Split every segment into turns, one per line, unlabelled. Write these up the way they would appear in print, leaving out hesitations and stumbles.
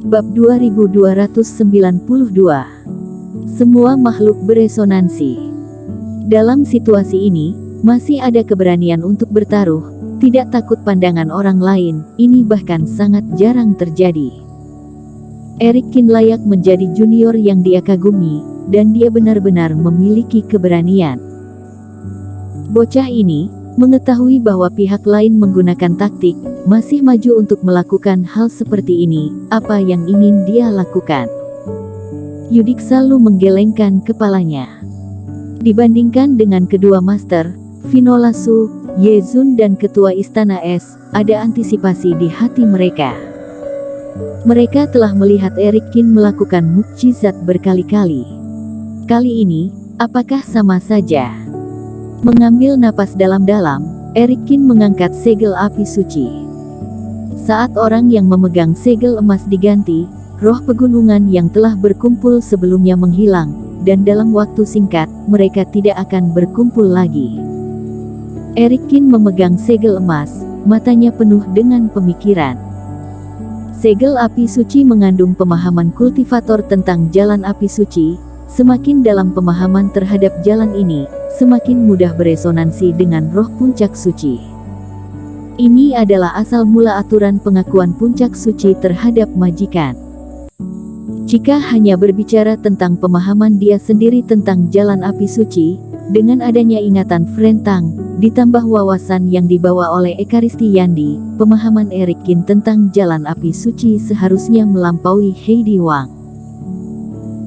Bab 2292. Semua makhluk beresonansi. Dalam situasi ini, masih ada keberanian untuk bertaruh, tidak takut pandangan orang lain. Ini bahkan sangat jarang terjadi. Eric Kin layak menjadi junior yang dia kagumi, dan dia benar-benar memiliki keberanian. Bocah ini mengetahui bahwa pihak lain menggunakan taktik, masih maju untuk melakukan hal seperti ini. Apa yang ingin dia lakukan? Yudik selalu menggelengkan kepalanya. Dibandingkan dengan kedua master, Vinola Su, Ye Zun dan ketua istana es, ada antisipasi di hati mereka. Mereka telah melihat Eric Kin melakukan mukjizat berkali-kali. Kali ini, apakah sama saja? Mengambil napas dalam-dalam, Eric Kin mengangkat segel api suci. Saat orang yang memegang segel emas diganti, roh pegunungan yang telah berkumpul sebelumnya menghilang, dan dalam waktu singkat, mereka tidak akan berkumpul lagi. Eric Kin memegang segel emas, matanya penuh dengan pemikiran. Segel api suci mengandung pemahaman kultivator tentang jalan api suci. Semakin dalam pemahaman terhadap jalan ini, semakin mudah beresonansi dengan roh puncak suci. Ini adalah asal mula aturan pengakuan puncak suci terhadap majikan. Jika hanya berbicara tentang pemahaman dia sendiri tentang jalan api suci, dengan adanya ingatan Frentang, ditambah wawasan yang dibawa oleh Ekaristi Yandi, pemahaman Eric Kin tentang jalan api suci seharusnya melampaui Heidi Wang.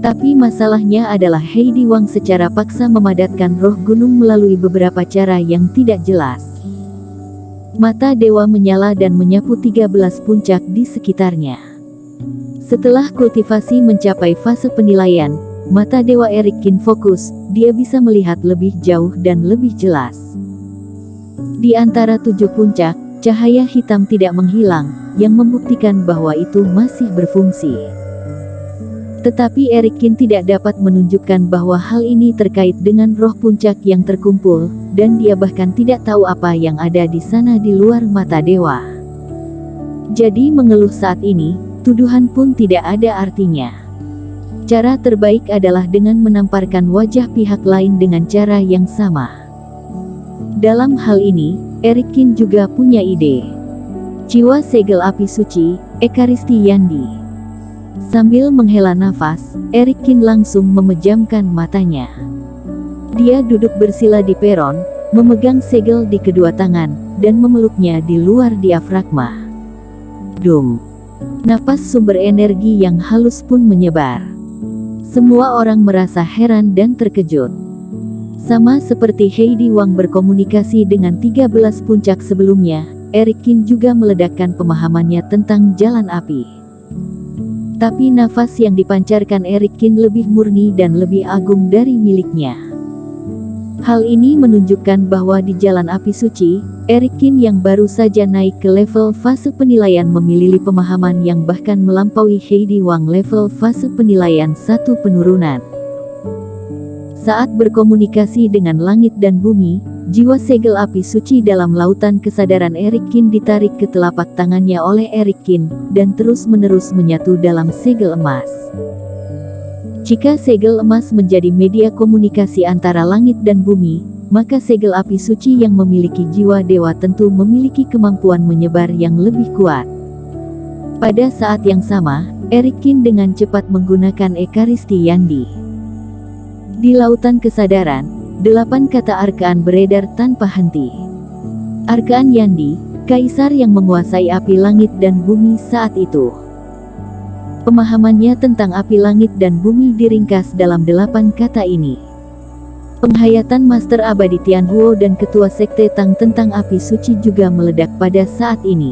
Tapi masalahnya adalah Heidi Wang secara paksa memadatkan roh gunung melalui beberapa cara yang tidak jelas. Mata dewa menyala dan menyapu 13 puncak di sekitarnya. Setelah kultivasi mencapai fase penilaian, mata dewa Eric Kin fokus, dia bisa melihat lebih jauh dan lebih jelas. Di antara 7 puncak, cahaya hitam tidak menghilang, yang membuktikan bahwa itu masih berfungsi. Tetapi Eric Kin tidak dapat menunjukkan bahwa hal ini terkait dengan roh puncak yang terkumpul, dan dia bahkan tidak tahu apa yang ada di sana di luar mata dewa. Jadi mengeluh saat ini, tuduhan pun tidak ada artinya. Cara terbaik adalah dengan menamparkan wajah pihak lain dengan cara yang sama. Dalam hal ini, Eric Kin juga punya ide. Jiwa segel api suci, Ekaristi Yandi. Sambil menghela nafas, Eric Kin langsung memejamkan matanya. Dia duduk bersila di peron, memegang segel di kedua tangan, dan memeluknya di luar diafragma. Dum. Napas sumber energi yang halus pun menyebar. Semua orang merasa heran dan terkejut. Sama seperti Heidi Wang berkomunikasi dengan 13 puncak sebelumnya, Eric Kin juga meledakkan pemahamannya tentang jalan api. Tapi nafas yang dipancarkan Eric Kin lebih murni dan lebih agung dari miliknya. Hal ini menunjukkan bahwa di jalan api suci, Eric Kin yang baru saja naik ke level fase penilaian memiliki pemahaman yang bahkan melampaui Heidi Wang level fase penilaian 1 penurunan. Saat berkomunikasi dengan langit dan bumi, jiwa segel api suci dalam lautan kesadaran Eric Kin ditarik ke telapak tangannya oleh Eric Kin, dan terus-menerus menyatu dalam segel emas. Jika segel emas menjadi media komunikasi antara langit dan bumi, maka segel api suci yang memiliki jiwa dewa tentu memiliki kemampuan menyebar yang lebih kuat. Pada saat yang sama, Eric Kin dengan cepat menggunakan Ekaristi Yandi. Di lautan kesadaran, 8 kata arkaan beredar tanpa henti. Arkaan Yandi, kaisar yang menguasai api langit dan bumi saat itu. Pemahamannya tentang api langit dan bumi diringkas dalam 8 kata ini. Penghayatan Master Abadi Tianhuo dan Ketua Sekte Tang tentang api suci juga meledak pada saat ini.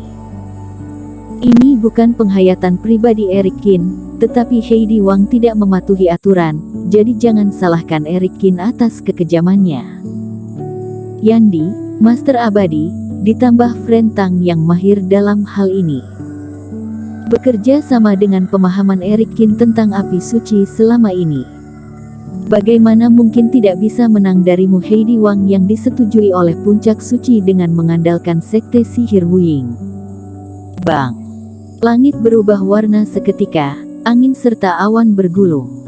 Ini bukan penghayatan pribadi Eric Kin, tetapi Heidi Wang tidak mematuhi aturan, jadi jangan salahkan Eric Kin atas kekejamannya. Yandi, Master Abadi, ditambah Frentang yang mahir dalam hal ini. Bekerja sama dengan pemahaman Eric Kin tentang api suci selama ini. Bagaimana mungkin tidak bisa menang darimu Heidi Wang yang disetujui oleh puncak suci dengan mengandalkan sekte sihir Wuying? Bang! Langit berubah warna seketika, angin serta awan bergulung.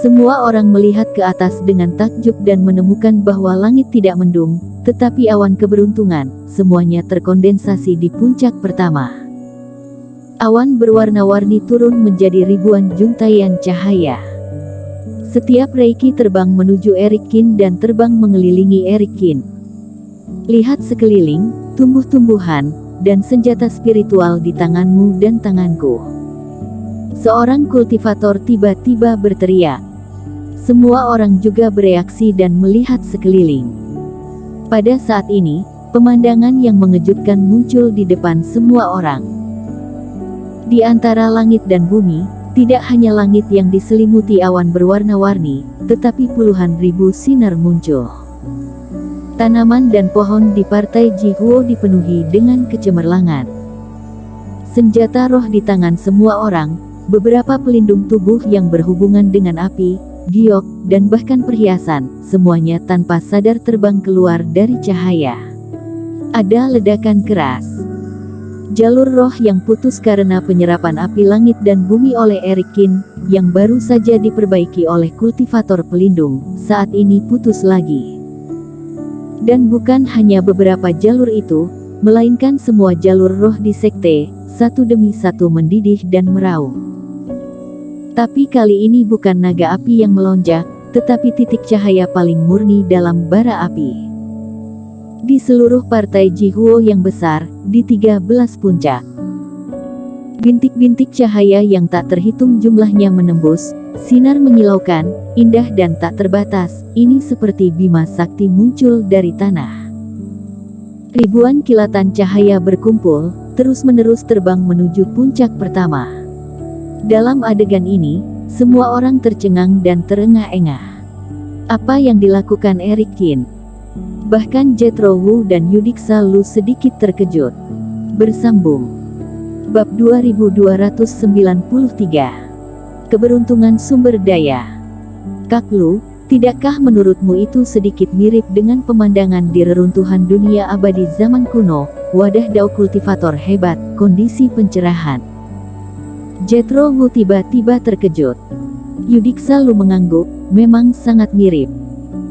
Semua orang melihat ke atas dengan takjub dan menemukan bahwa langit tidak mendung, tetapi awan keberuntungan, semuanya terkondensasi di puncak pertama. Awan berwarna-warni turun menjadi ribuan juntaian cahaya. Setiap reiki terbang menuju Erikin dan terbang mengelilingi Erikin. Lihat sekeliling, tumbuh-tumbuhan, dan senjata spiritual di tanganmu dan tanganku. Seorang kultivator tiba-tiba berteriak. Semua orang juga bereaksi dan melihat sekeliling. Pada saat ini, pemandangan yang mengejutkan muncul di depan semua orang. Di antara langit dan bumi, tidak hanya langit yang diselimuti awan berwarna-warni, tetapi puluhan ribu sinar muncul. Tanaman dan pohon di partai Jihuo dipenuhi dengan kecemerlangan. Senjata roh di tangan semua orang, beberapa pelindung tubuh yang berhubungan dengan api, giok, dan bahkan perhiasan, semuanya tanpa sadar terbang keluar dari cahaya. Ada ledakan keras. Jalur roh yang putus karena penyerapan api langit dan bumi oleh Erikin, yang baru saja diperbaiki oleh kultivator pelindung, saat ini putus lagi. Dan bukan hanya beberapa jalur itu, melainkan semua jalur roh di sekte, satu demi satu mendidih dan meraung. Tapi kali ini bukan naga api yang melonjak, tetapi titik cahaya paling murni dalam bara api. Di seluruh partai Jihuo yang besar, di 13 puncak. Bintik-bintik cahaya yang tak terhitung jumlahnya menembus, sinar menyilaukan, indah dan tak terbatas, ini seperti Bima Sakti muncul dari tanah. Ribuan kilatan cahaya berkumpul, terus-menerus terbang menuju puncak pertama. Dalam adegan ini, semua orang tercengang dan terengah-engah. Apa yang dilakukan Erikin? Bahkan Jethro Wu dan Yudixa Lu sedikit terkejut. Bersambung. Bab 2293. Keberuntungan sumber daya. Kak Lu, tidakkah menurutmu itu sedikit mirip dengan pemandangan di reruntuhan dunia abadi zaman kuno, wadah Dao kultivator hebat, kondisi pencerahan? Jethro Wu tiba-tiba terkejut. Yudixa Lu mengangguk, memang sangat mirip.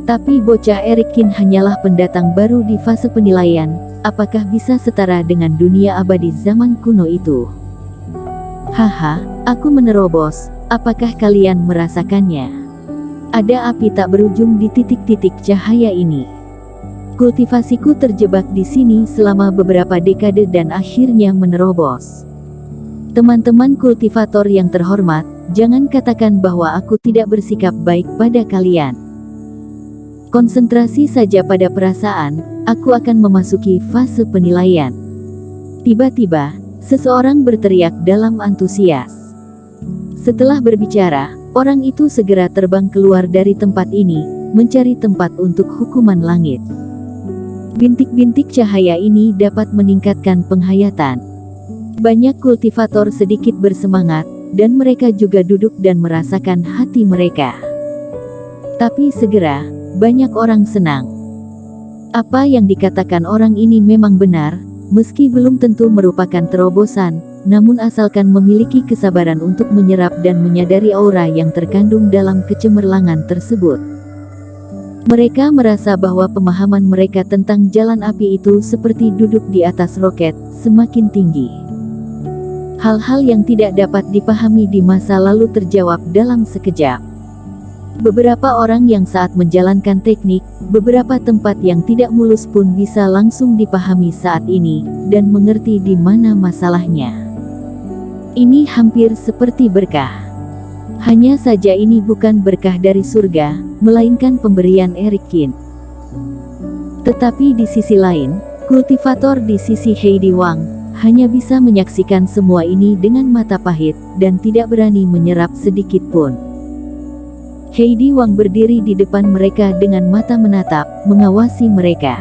Tapi bocah Erikin hanyalah pendatang baru di fase penilaian, apakah bisa setara dengan dunia abadi zaman kuno itu? Haha, aku menerobos, apakah kalian merasakannya? Ada api tak berujung di titik-titik cahaya ini. Kultivasiku terjebak di sini selama beberapa dekade dan akhirnya menerobos. Teman-teman kultivator yang terhormat, jangan katakan bahwa aku tidak bersikap baik pada kalian. Konsentrasi saja pada perasaan, aku akan memasuki fase penilaian. Tiba-tiba, seseorang berteriak dalam antusias. Setelah berbicara, orang itu segera terbang keluar dari tempat ini, mencari tempat untuk hukuman langit. Bintik-bintik cahaya ini dapat meningkatkan penghayatan. Banyak kultivator sedikit bersemangat, dan mereka juga duduk dan merasakan hati mereka. Tapi segera, banyak orang senang. Apa yang dikatakan orang ini memang benar, meski belum tentu merupakan terobosan, namun asalkan memiliki kesabaran untuk menyerap dan menyadari aura yang terkandung dalam kecemerlangan tersebut. Mereka merasa bahwa pemahaman mereka tentang jalan api itu seperti duduk di atas roket, semakin tinggi. Hal-hal yang tidak dapat dipahami di masa lalu terjawab dalam sekejap. Beberapa orang yang saat menjalankan teknik, beberapa tempat yang tidak mulus pun bisa langsung dipahami saat ini, dan mengerti di mana masalahnya. Ini hampir seperti berkah. Hanya saja ini bukan berkah dari surga, melainkan pemberian Erikin. Tetapi di sisi lain, kultivator di sisi Heidi Wang, hanya bisa menyaksikan semua ini dengan mata pahit, dan tidak berani menyerap sedikit pun. Heidi Wang berdiri di depan mereka dengan mata menatap, mengawasi mereka.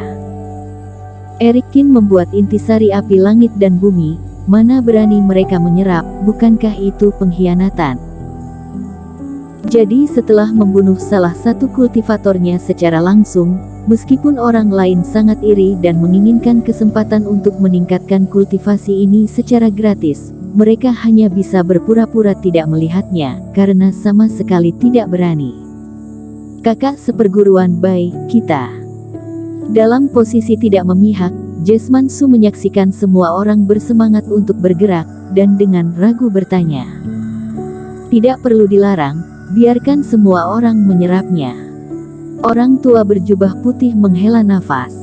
Erikin membuat intisari api langit dan bumi, mana berani mereka menyerap, bukankah itu pengkhianatan? Jadi setelah membunuh salah satu kultivatornya secara langsung, meskipun orang lain sangat iri dan menginginkan kesempatan untuk meningkatkan kultivasi ini secara gratis, mereka hanya bisa berpura-pura tidak melihatnya, karena sama sekali tidak berani. Kakak seperguruan Bai, kita. Dalam posisi tidak memihak, Jasman Su menyaksikan semua orang bersemangat untuk bergerak, dan dengan ragu bertanya. Tidak perlu dilarang, biarkan semua orang menyerapnya. Orang tua berjubah putih menghela nafas.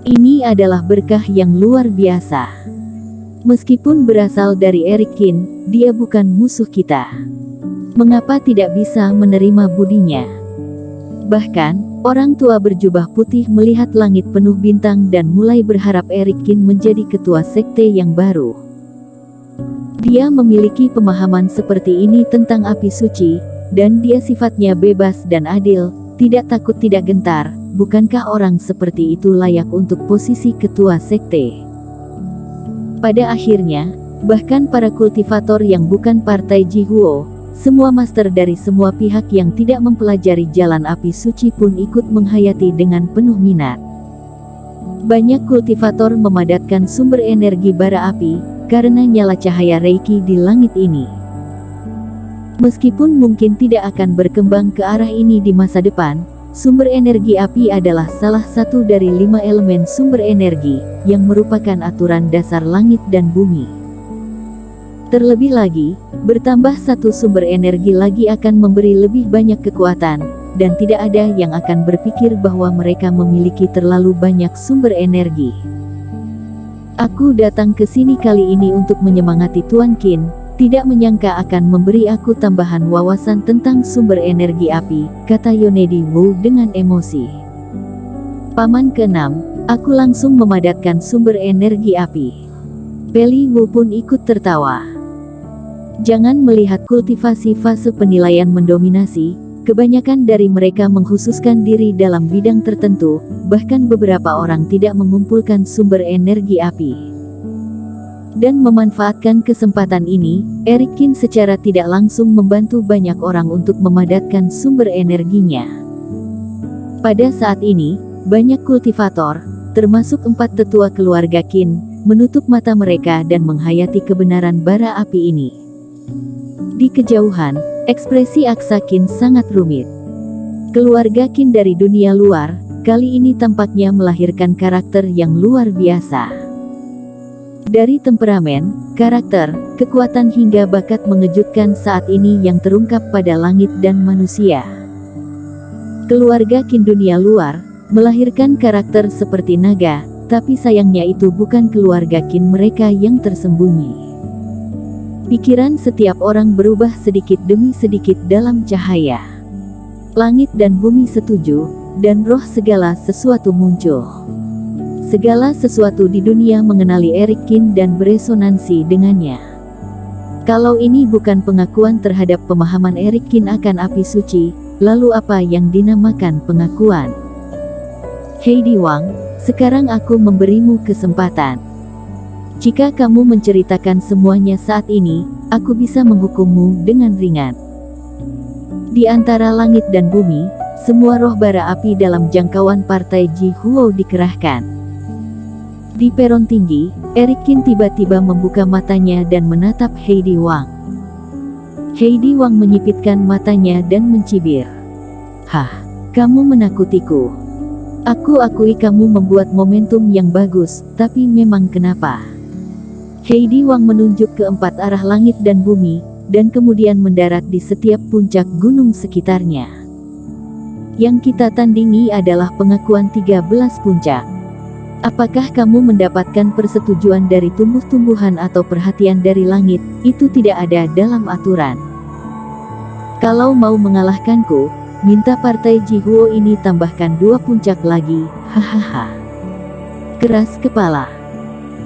Ini adalah berkah yang luar biasa. Meskipun berasal dari Eric Qin, dia bukan musuh kita. Mengapa tidak bisa menerima budinya? Bahkan, orang tua berjubah putih melihat langit penuh bintang dan mulai berharap Eric Qin menjadi ketua sekte yang baru. Dia memiliki pemahaman seperti ini tentang api suci, dan dia sifatnya bebas dan adil, tidak takut tidak gentar. Bukankah orang seperti itu layak untuk posisi ketua sekte? Pada akhirnya, bahkan para kultivator yang bukan partai Jihuo, semua master dari semua pihak yang tidak mempelajari jalan api suci pun ikut menghayati dengan penuh minat. Banyak kultivator memadatkan sumber energi bara api, karena nyala cahaya Reiki di langit ini. Meskipun mungkin tidak akan berkembang ke arah ini di masa depan, sumber energi api adalah salah satu dari 5 elemen sumber energi, yang merupakan aturan dasar langit dan bumi. Terlebih lagi, bertambah satu sumber energi lagi akan memberi lebih banyak kekuatan, dan tidak ada yang akan berpikir bahwa mereka memiliki terlalu banyak sumber energi. Aku datang ke sini kali ini untuk menyemangati Tuan Qin, tidak menyangka akan memberi aku tambahan wawasan tentang sumber energi api, kata Yonedi Wu dengan emosi. Paman ke-6, aku langsung memadatkan sumber energi api. Peli Wu pun ikut tertawa. Jangan melihat kultivasi fase penilaian mendominasi, kebanyakan dari mereka mengkhususkan diri dalam bidang tertentu, bahkan beberapa orang tidak mengumpulkan sumber energi api. Dan memanfaatkan kesempatan ini, Eric Qin secara tidak langsung membantu banyak orang untuk memadatkan sumber energinya. Pada saat ini, banyak kultivator, termasuk 4 tetua keluarga Qin, menutup mata mereka dan menghayati kebenaran bara api ini. Di kejauhan, ekspresi Aksa Qin sangat rumit. Keluarga Qin dari dunia luar, kali ini tampaknya melahirkan karakter yang luar biasa. Dari temperamen, karakter, kekuatan hingga bakat mengejutkan saat ini yang terungkap pada langit dan manusia. Keluarga Qin dunia luar, melahirkan karakter seperti naga, tapi sayangnya itu bukan keluarga Qin mereka yang tersembunyi. Pikiran setiap orang berubah sedikit demi sedikit dalam cahaya. Langit dan bumi setuju, dan roh segala sesuatu muncul. Segala sesuatu di dunia mengenali Eric Qin dan beresonansi dengannya. Kalau ini bukan pengakuan terhadap pemahaman Eric Qin akan api suci, lalu apa yang dinamakan pengakuan? Heidi Wang, sekarang aku memberimu kesempatan. Jika kamu menceritakan semuanya saat ini, aku bisa menghukummu dengan ringan. Di antara langit dan bumi, semua roh bara api dalam jangkauan partai Jihuo dikerahkan. Di peron tinggi, Eric Qin tiba-tiba membuka matanya dan menatap Heidi Wang. Heidi Wang menyipitkan matanya dan mencibir. Hah, kamu menakutiku. Aku akui kamu membuat momentum yang bagus, tapi memang kenapa? Heidi Wang menunjuk ke 4 arah langit dan bumi, dan kemudian mendarat di setiap puncak gunung sekitarnya. Yang kita tandingi adalah pengakuan 13 puncak. Apakah kamu mendapatkan persetujuan dari tumbuh-tumbuhan atau perhatian dari langit? Itu tidak ada dalam aturan. Kalau mau mengalahkanku, minta partai Jihuo ini tambahkan 2 puncak lagi, hahaha. Keras kepala.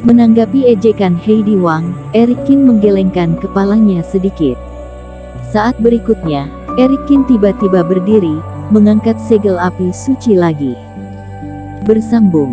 Menanggapi ejekan Heidi Wang, Eric Qin menggelengkan kepalanya sedikit. Saat berikutnya, Eric Qin tiba-tiba berdiri, mengangkat segel api suci lagi. Bersambung.